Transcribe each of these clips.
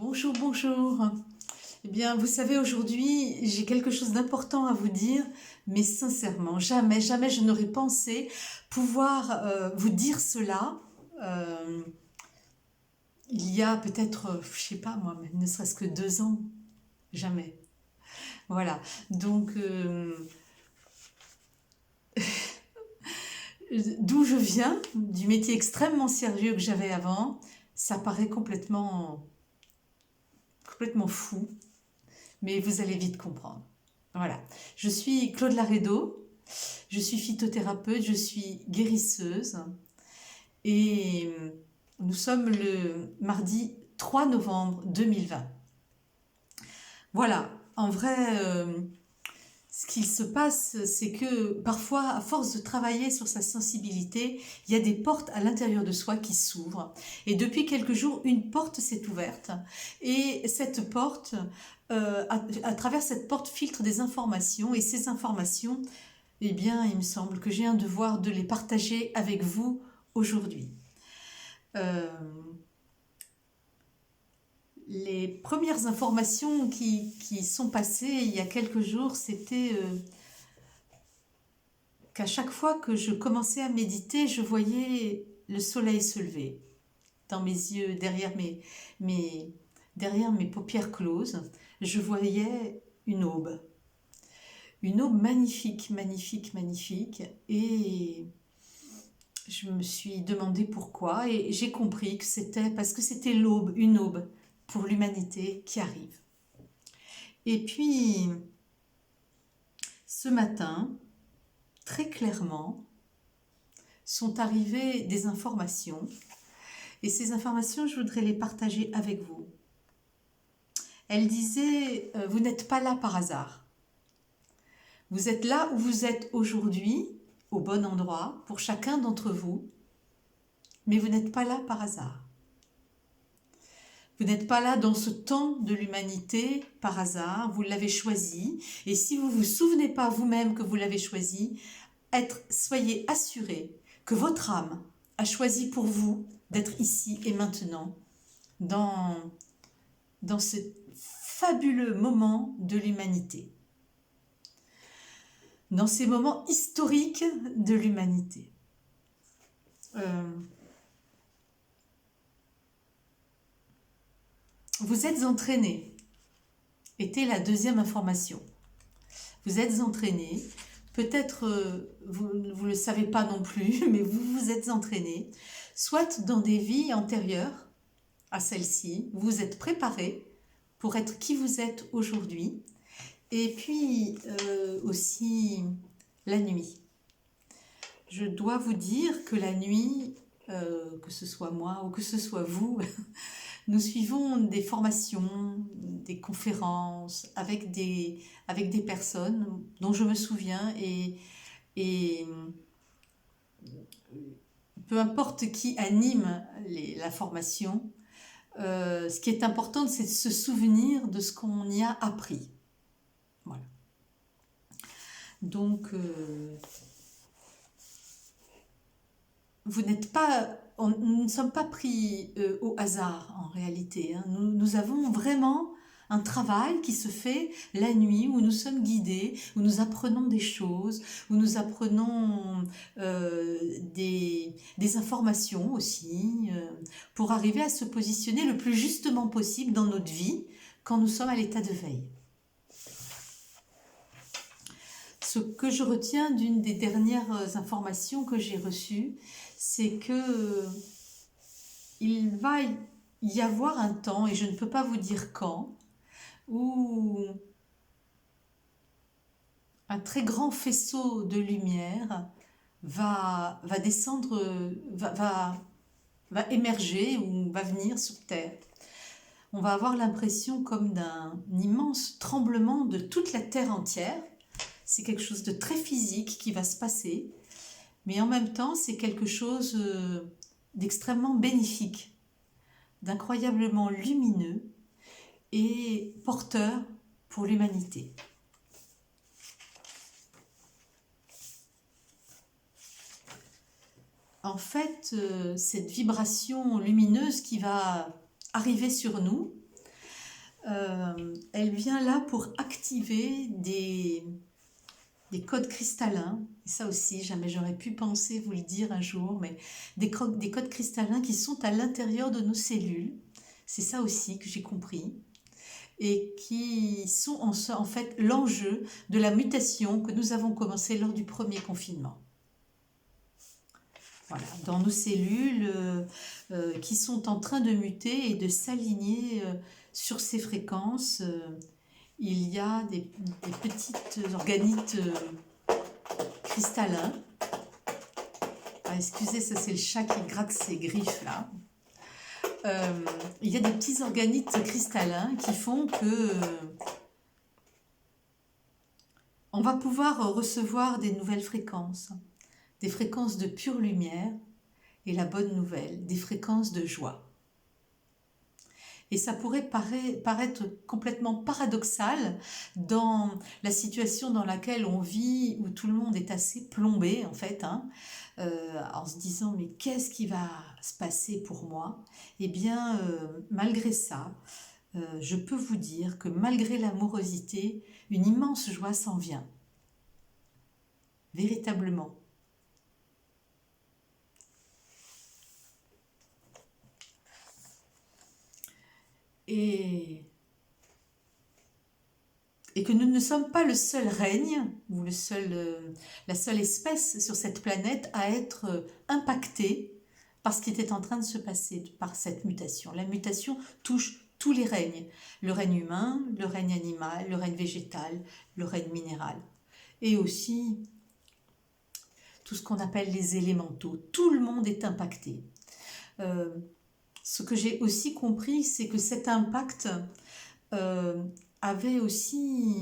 Bonjour, bonjour. Eh bien, vous savez, aujourd'hui, j'ai quelque chose d'important à vous dire, mais sincèrement, jamais, jamais je n'aurais pensé pouvoir vous dire cela. euh, il y a peut-être, je sais pas moi, ne serait-ce que 2 ans, jamais. Voilà. Donc, d'où je viens, du métier extrêmement sérieux que j'avais avant, ça paraît complètement fou, mais vous allez vite comprendre. Voilà. Je suis Claude Laredo, je suis phytothérapeute, je suis guérisseuse et nous sommes le mardi 3 novembre 2020. Voilà, en vrai, ce qu'il se passe, c'est que parfois, à force de travailler sur sa sensibilité, il y a des portes à l'intérieur de soi qui s'ouvrent. Et depuis quelques jours, une porte s'est ouverte. Et cette porte, à travers cette porte, filtre des informations. Et ces informations, eh bien, il me semble que j'ai un devoir de les partager avec vous aujourd'hui. Euh, les premières informations qui sont passées il y a quelques jours, c'était qu'à chaque fois que je commençais à méditer, je voyais le soleil se lever dans mes yeux, mes, derrière mes paupières closes. Je voyais une aube. Une aube magnifique, magnifique, magnifique. Et je me suis demandé pourquoi et j'ai compris que c'était parce que c'était l'aube, une aube pour l'humanité qui arrive. Et puis, ce matin, très clairement, sont arrivées des informations et ces informations, je voudrais les partager avec vous. Elle disait, vous n'êtes pas là par hasard. Vous êtes là où vous êtes aujourd'hui, au bon endroit, pour chacun d'entre vous, mais vous n'êtes pas là par hasard. Vous n'êtes pas là dans ce temps de l'humanité par hasard, vous l'avez choisi. Et si vous ne vous souvenez pas vous-même que vous l'avez choisi, soyez assurés que votre âme a choisi pour vous d'être ici et maintenant, dans ce fabuleux moment de l'humanité, dans ces moments historiques de l'humanité. Vous êtes entraînés, était la deuxième information. Vous êtes entraînés, peut-être vous ne le savez pas non plus, mais vous vous êtes entraînés, soit dans des vies antérieures à celle-ci, vous vous êtes préparés pour être qui vous êtes aujourd'hui, et puis aussi la nuit. Je dois vous dire que la nuit, que ce soit moi ou que ce soit vous, nous suivons des formations, des conférences avec des personnes dont je me souviens et peu importe qui anime la formation, ce qui est important, c'est de se souvenir de ce qu'on y a appris. Voilà. Donc, nous ne sommes pas pris au hasard en réalité. Hein. Nous avons vraiment un travail qui se fait la nuit où nous sommes guidés, où nous apprenons des choses, où nous apprenons des informations aussi, pour arriver à se positionner le plus justement possible dans notre vie quand nous sommes à l'état de veille. Ce que je retiens d'une des dernières informations que j'ai reçues, c'est que il va y avoir un temps, et je ne peux pas vous dire quand, où un très grand faisceau de lumière va descendre, va émerger ou va venir sur Terre. On va avoir l'impression comme d'un immense tremblement de toute la Terre entière. C'est quelque chose de très physique qui va se passer, mais en même temps, c'est quelque chose d'extrêmement bénéfique, d'incroyablement lumineux et porteur pour l'humanité. En fait, cette vibration lumineuse qui va arriver sur nous Elle vient là pour activer des codes cristallins. Et ça aussi, jamais j'aurais pu penser vous le dire un jour, mais des codes cristallins qui sont à l'intérieur de nos cellules. C'est ça aussi que j'ai compris. Et qui sont en fait l'enjeu de la mutation que nous avons commencé lors du premier confinement. Voilà, dans nos cellules qui sont en train de muter et de s'aligner sur ces fréquences, il y a des petites organites cristallins. Ah, excusez, ça c'est le chat qui gratte ses griffes là. Il y a des petits organites cristallins qui font que on va pouvoir recevoir des nouvelles fréquences, des fréquences de pure lumière et la bonne nouvelle, des fréquences de joie. Et ça pourrait paraître complètement paradoxal dans la situation dans laquelle on vit, où tout le monde est assez plombé en fait, en se disant mais qu'est-ce qui va se passer pour moi? Eh bien, malgré ça, je peux vous dire que malgré l'amorosité, une immense joie s'en vient. Véritablement. Et que nous ne sommes pas le seul règne ou la seule espèce sur cette planète à être impactée par ce qui était en train de se passer, par cette mutation. La mutation touche tous les règnes, le règne humain, le règne animal, le règne végétal, le règne minéral, et aussi tout ce qu'on appelle les élémentaux. Tout le monde est impacté. Ce que j'ai aussi compris, c'est que cet impact avait aussi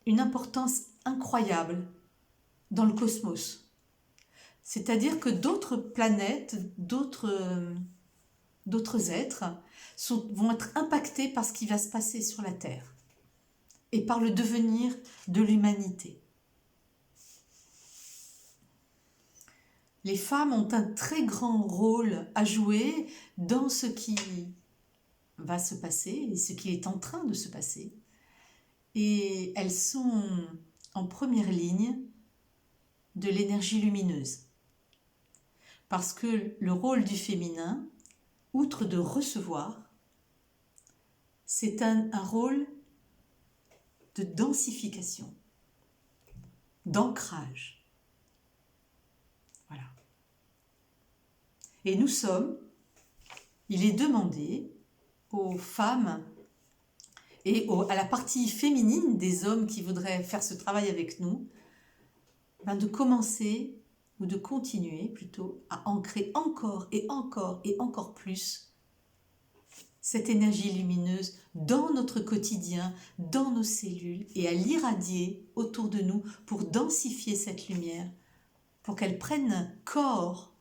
une importance incroyable dans le cosmos. C'est-à-dire que d'autres planètes, d'autres êtres vont être impactés par ce qui va se passer sur la Terre et par le devenir de l'humanité. Les femmes ont un très grand rôle à jouer dans ce qui va se passer et ce qui est en train de se passer. Et elles sont en première ligne de l'énergie lumineuse. Parce que le rôle du féminin, outre de recevoir, c'est un rôle de densification, d'ancrage. Voilà. Et il est demandé aux femmes et à la partie féminine des hommes qui voudraient faire ce travail avec nous, de commencer ou de continuer plutôt à ancrer encore et encore et encore plus cette énergie lumineuse dans notre quotidien, dans nos cellules et à l'irradier autour de nous pour densifier cette lumière, pour qu'elle prenne corps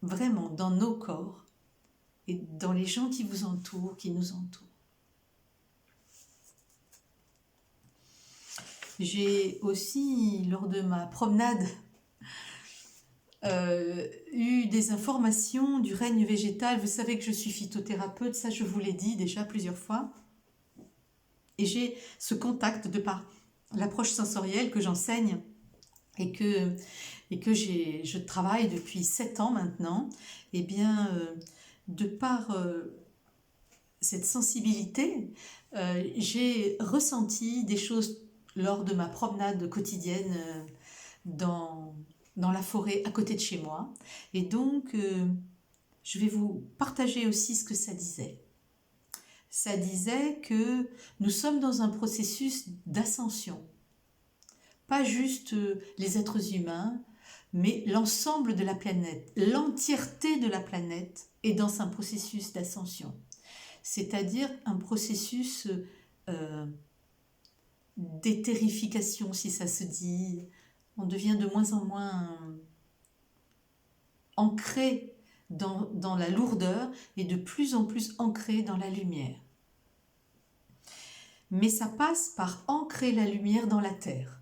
vraiment dans nos corps et dans les gens qui vous entourent, qui nous entourent. J'ai aussi, lors de ma promenade, eu des informations du règne végétal. Vous savez que je suis phytothérapeute, ça je vous l'ai dit déjà plusieurs fois. Et j'ai ce contact de par l'approche sensorielle que j'enseigne et que je travaille depuis 7 ans maintenant. Eh bien, de par cette sensibilité, j'ai ressenti des choses lors de ma promenade quotidienne dans la forêt à côté de chez moi. Et donc, je vais vous partager aussi ce que ça disait. Ça disait que nous sommes dans un processus d'ascension. Pas juste les êtres humains, mais l'ensemble de la planète, l'entièreté de la planète est dans un processus d'ascension. C'est-à-dire un processus d'éthérification, si ça se dit. On devient de moins en moins ancré dans la lourdeur et de plus en plus ancré dans la lumière. Mais ça passe par ancrer la lumière dans la terre.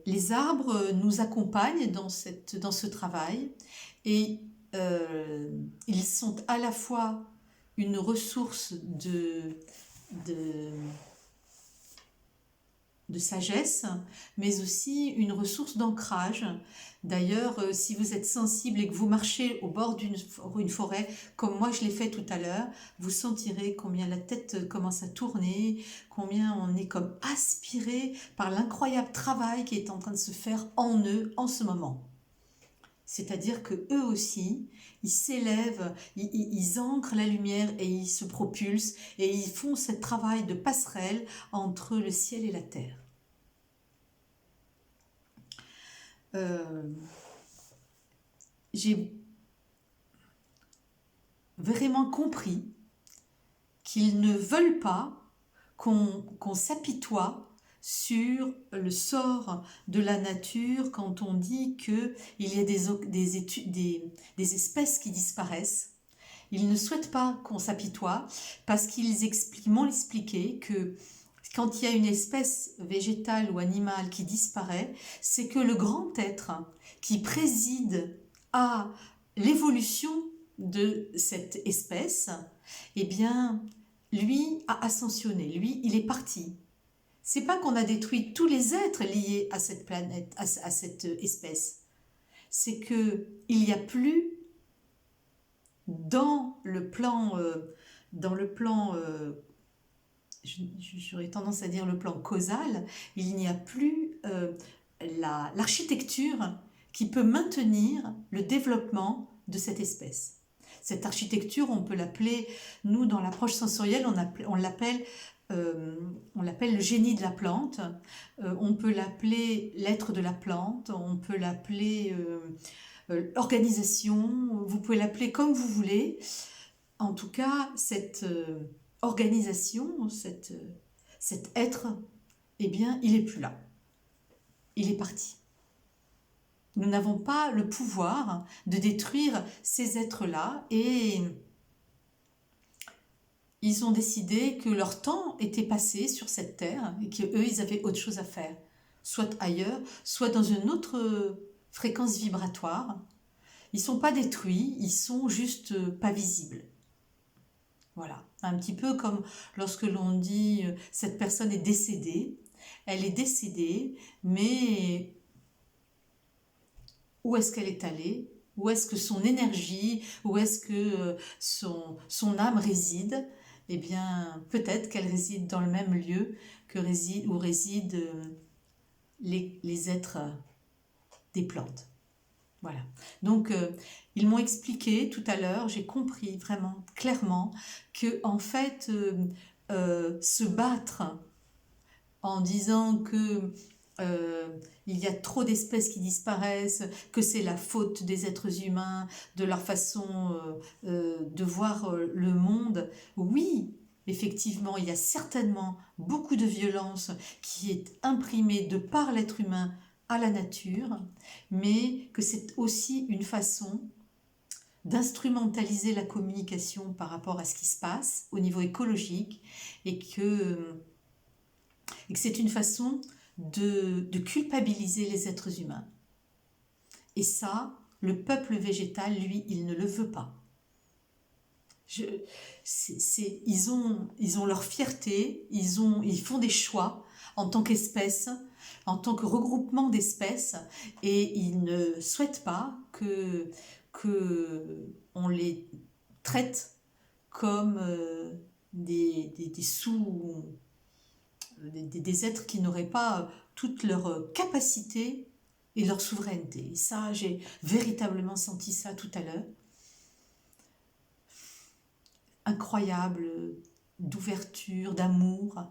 Les arbres nous accompagnent dans ce travail et ils sont à la fois une ressource de, de sagesse, mais aussi une ressource d'ancrage. D'ailleurs, si vous êtes sensible et que vous marchez au bord d'une forêt, comme moi je l'ai fait tout à l'heure, vous sentirez combien la tête commence à tourner, combien on est comme aspiré par l'incroyable travail qui est en train de se faire en eux en ce moment. C'est-à-dire que eux aussi, ils s'élèvent, ils ancrent la lumière et ils se propulsent et ils font ce travail de passerelle entre le ciel et la terre. J'ai vraiment compris qu'ils ne veulent pas qu'on s'apitoie sur le sort de la nature quand on dit qu'il y a des espèces qui disparaissent. Ils ne souhaitent pas qu'on s'apitoie parce qu'ils m'ont expliqué que quand il y a une espèce végétale ou animale qui disparaît, c'est que le grand être qui préside à l'évolution de cette espèce, eh bien, lui a ascensionné, lui, il est parti. C'est pas qu'on a détruit tous les êtres liés à cette planète, à cette espèce. C'est que il n'y a plus dans le plan, j'aurais tendance à dire le plan causal, il n'y a plus l'architecture qui peut maintenir le développement de cette espèce. Cette architecture, on peut l'appeler, nous dans l'approche sensorielle, on l'appelle le génie de la plante, on peut l'appeler l'être de la plante, on peut l'appeler organisation, vous pouvez l'appeler comme vous voulez. En tout cas, cette organisation, cet être, eh bien, il n'est plus là. Il est parti. Nous n'avons pas le pouvoir de détruire ces êtres-là et ils ont décidé que leur temps était passé sur cette terre et qu'eux, ils avaient autre chose à faire, soit ailleurs, soit dans une autre fréquence vibratoire. Ils ne sont pas détruits, ils sont juste pas visibles. Voilà, un petit peu comme lorsque l'on dit cette personne est décédée, elle est décédée, mais où est-ce qu'elle est allée? Où est-ce que son énergie, où est-ce que son âme réside? Eh bien, peut-être qu'elle réside dans le même lieu où résident les êtres des plantes. Voilà. Donc, ils m'ont expliqué tout à l'heure, j'ai compris vraiment clairement que en fait, se battre en disant que il y a trop d'espèces qui disparaissent, que c'est la faute des êtres humains, de leur façon de voir le monde. Oui, effectivement, il y a certainement beaucoup de violence qui est imprimée de par l'être humain à la nature, mais que c'est aussi une façon d'instrumentaliser la communication par rapport à ce qui se passe au niveau écologique et que c'est une façon de culpabiliser les êtres humains. Et ça, le peuple végétal, lui, il ne le veut pas. Ils ont leur fierté, ils font des choix en tant qu'espèce, en tant que regroupement d'espèces, et ils ne souhaitent pas que on les traite comme des êtres qui n'auraient pas toute leur capacité et leur souveraineté. Et ça, j'ai véritablement senti ça tout à l'heure. Incroyable d'ouverture, d'amour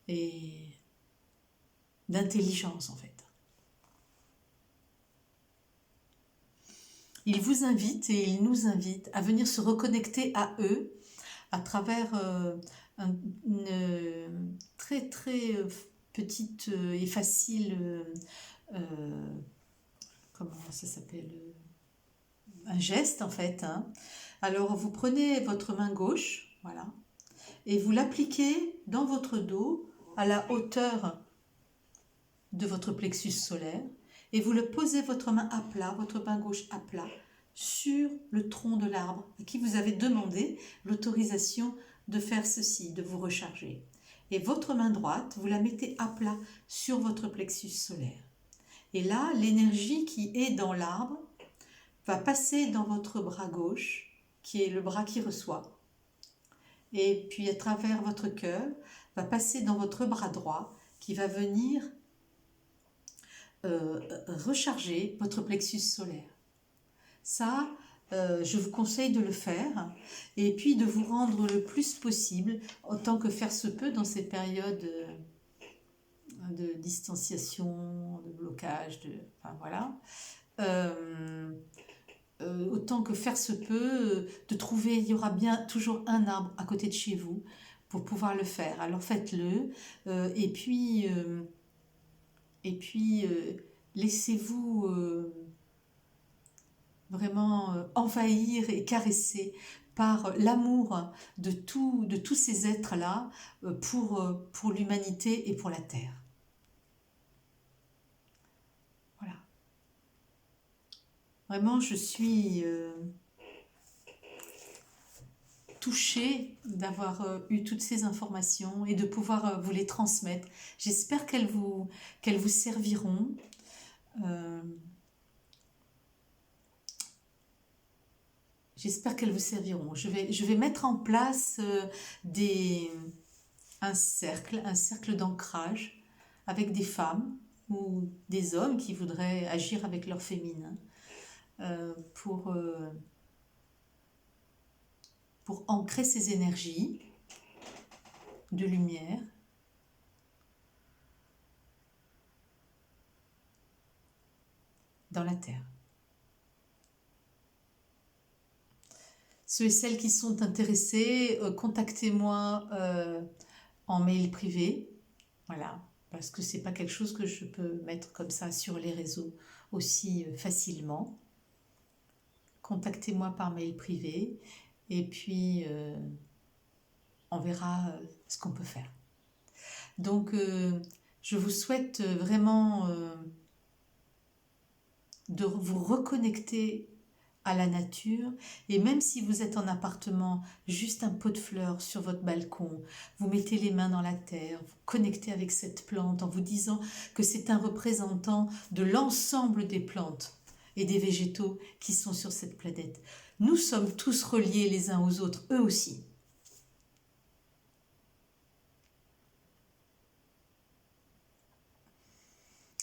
et d'intelligence en fait. Il vous invite et il nous invite à venir se reconnecter à eux à travers une très très petite et facile comment ça s'appelle, un geste en fait. Hein. Alors vous prenez votre main gauche, voilà, et vous l'appliquez dans votre dos à la hauteur de votre plexus solaire et vous le posez votre main à plat, votre main gauche à plat sur le tronc de l'arbre à qui vous avez demandé l'autorisation de faire ceci, de vous recharger. Et votre main droite, vous la mettez à plat sur votre plexus solaire. Et là, l'énergie qui est dans l'arbre va passer dans votre bras gauche, qui est le bras qui reçoit. Et puis à travers votre cœur, va passer dans votre bras droit, qui va venir recharger votre plexus solaire. Ça, je vous conseille de le faire et puis de vous rendre le plus possible, autant que faire se peut dans ces périodes de distanciation, de blocage, enfin voilà. Autant que faire se peut, de trouver, il y aura bien toujours un arbre à côté de chez vous pour pouvoir le faire. Alors faites-le et puis laissez-vous vraiment envahir et caresser par l'amour de tous ces êtres-là pour l'humanité et pour la Terre. Voilà. Vraiment, je suis touchée d'avoir eu toutes ces informations et de pouvoir vous les transmettre. J'espère qu'elles vous serviront. J'espère qu'elles vous serviront. Je vais mettre en place un cercle d'ancrage avec des femmes ou des hommes qui voudraient agir avec leur féminin pour ancrer ces énergies de lumière dans la Terre. Ceux et celles qui sont intéressés, contactez-moi en mail privé, voilà, parce que c'est pas quelque chose que je peux mettre comme ça sur les réseaux aussi facilement. Contactez-moi par mail privé et puis on verra ce qu'on peut faire. Donc je vous souhaite vraiment de vous reconnecter à la nature, et même si vous êtes en appartement, juste un pot de fleurs sur votre balcon, vous mettez les mains dans la terre, vous connectez avec cette plante en vous disant que c'est un représentant de l'ensemble des plantes et des végétaux qui sont sur cette planète. Nous sommes tous reliés les uns aux autres, eux aussi.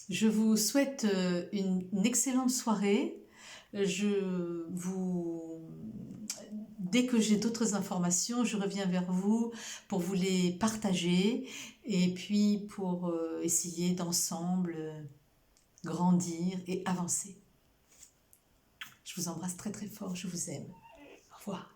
Je vous souhaite une excellente soirée. Dès que j'ai d'autres informations, je reviens vers vous pour vous les partager et puis pour essayer d'ensemble grandir et avancer. Je vous embrasse très très fort, je vous aime. Au revoir.